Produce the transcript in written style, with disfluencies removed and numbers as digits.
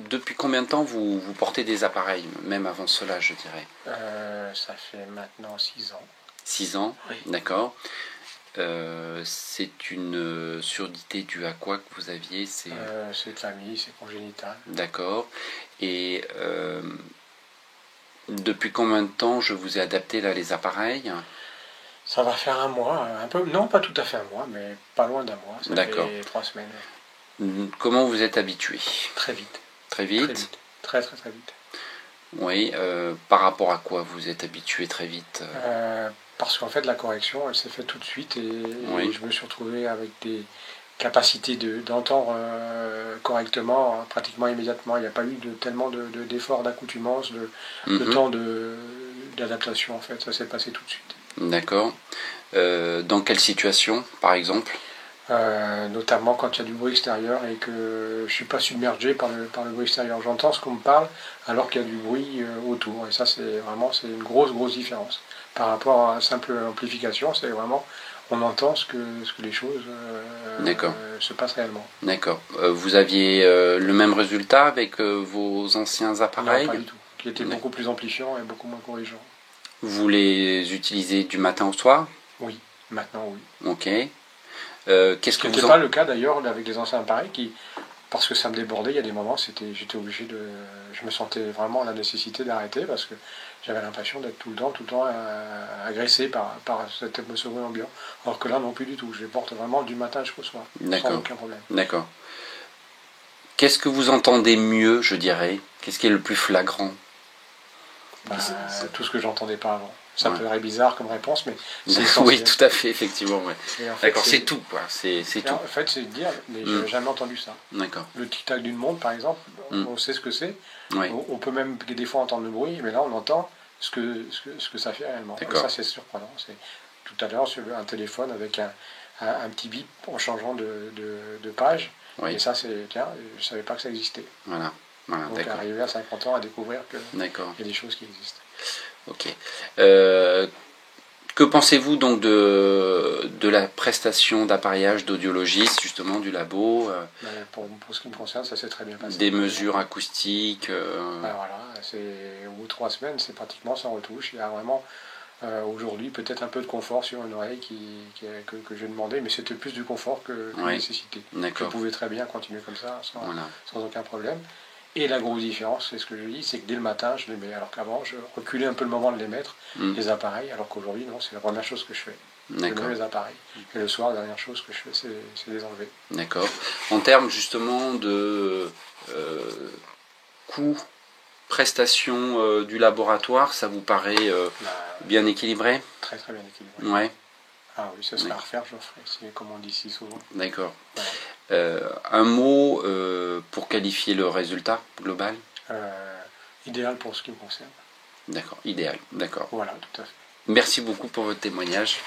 Depuis combien de temps vous portez des appareils, même avant cela, je dirais? Ça fait maintenant 6 ans. 6 ans, Oui. d'accord. C'est une surdité due à quoi que vous aviez? C'est de famille, c'est congénital. D'accord. Et depuis combien de temps je vous ai adapté là les appareils? Ça va faire un mois, un peu, non pas tout à fait un mois, mais pas loin d'un mois. Ça fait 3 semaines. Comment vous êtes habitué? Très vite. Très vite? Très vite. Très très très vite. Oui, par rapport à quoi vous êtes habitué très vite? Parce qu'en fait la correction elle s'est faite tout de suite et Oui. je me suis retrouvé avec des capacités d'entendre correctement pratiquement immédiatement. Il n'y a pas eu tellement d'efforts d'accoutumance, de temps d'adaptation en fait. Ça s'est passé tout de suite. D'accord. Dans quelle situation, par exemple? Notamment quand il y a du bruit extérieur et que je ne suis pas submergé par le bruit extérieur. J'entends ce qu'on me parle alors qu'il y a du bruit autour. Et ça, c'est une grosse différence. Par rapport à une simple amplification, c'est vraiment, on entend ce que les choses se passent réellement. D'accord. Vous aviez le même résultat avec vos anciens appareils? Non, pas du tout. Qui était beaucoup plus amplifiant et beaucoup moins corrigeant. Vous les utilisez du matin au soir? Oui, maintenant oui. Ok. Qu'est-ce que Ce n'était pas le cas d'ailleurs avec les anciens appareils parce que ça me débordait, il y a des moments, j'étais obligé je me sentais vraiment la nécessité d'arrêter parce que j'avais l'impression d'être tout le temps agressé par cette atmosphère ambiante. Alors que là, non plus du tout. Je les porte vraiment du matin jusqu'au soir, sans aucun problème. D'accord. Qu'est-ce que vous entendez mieux, je dirais? Qu'est-ce qui est le plus flagrant? Tout ce que j'entendais pas avant. Ça paraît bizarre comme réponse, mais c'est essentiel. Oui, tout à fait, effectivement. Ouais. En fait, d'accord, c'est tout, quoi. C'est tout. En fait, c'est de dire, mais je n'avais jamais entendu ça. D'accord. Le tic-tac d'une montre, par exemple, on sait ce que c'est. Oui. On peut même des fois entendre le bruit, mais là, on entend ce que ça fait réellement. Et ça, c'est surprenant. Tout à l'heure, sur un téléphone avec un petit bip en changeant de page. Oui. Et ça, je ne savais pas que ça existait. Voilà. Donc, arriver à 50 ans à découvrir qu'il y a des choses qui existent. Ok. Que pensez-vous donc de la prestation d'appareillage d'audiologiste, justement, du labo? Pour ce qui me concerne, ça s'est très bien passé. Des mesures acoustiques Voilà, au bout de 3 semaines, c'est pratiquement sans retouche. Il y a vraiment, aujourd'hui, peut-être un peu de confort sur une oreille que j'ai demandé, mais c'était plus du confort que nécessité. Je pouvais très bien continuer comme ça, sans aucun problème. Et la grosse différence, c'est ce que je dis, c'est que dès le matin, je les mets. Alors qu'avant, je reculais un peu le moment de les mettre, les appareils, alors qu'aujourd'hui, non, c'est la première chose que je fais. Je mets les appareils. Et le soir, la dernière chose que je fais, c'est les enlever. D'accord. En termes justement de coût, prestation du laboratoire, ça vous paraît bien équilibré? Très très bien équilibré. Ouais. Ah oui, ça serait à refaire, je ferai, c'est comme on dit si souvent. D'accord. Voilà. Un mot pour qualifier le résultat global? Idéal pour ce qui me concerne. D'accord, idéal, d'accord. Voilà, tout à fait. Merci beaucoup pour votre témoignage.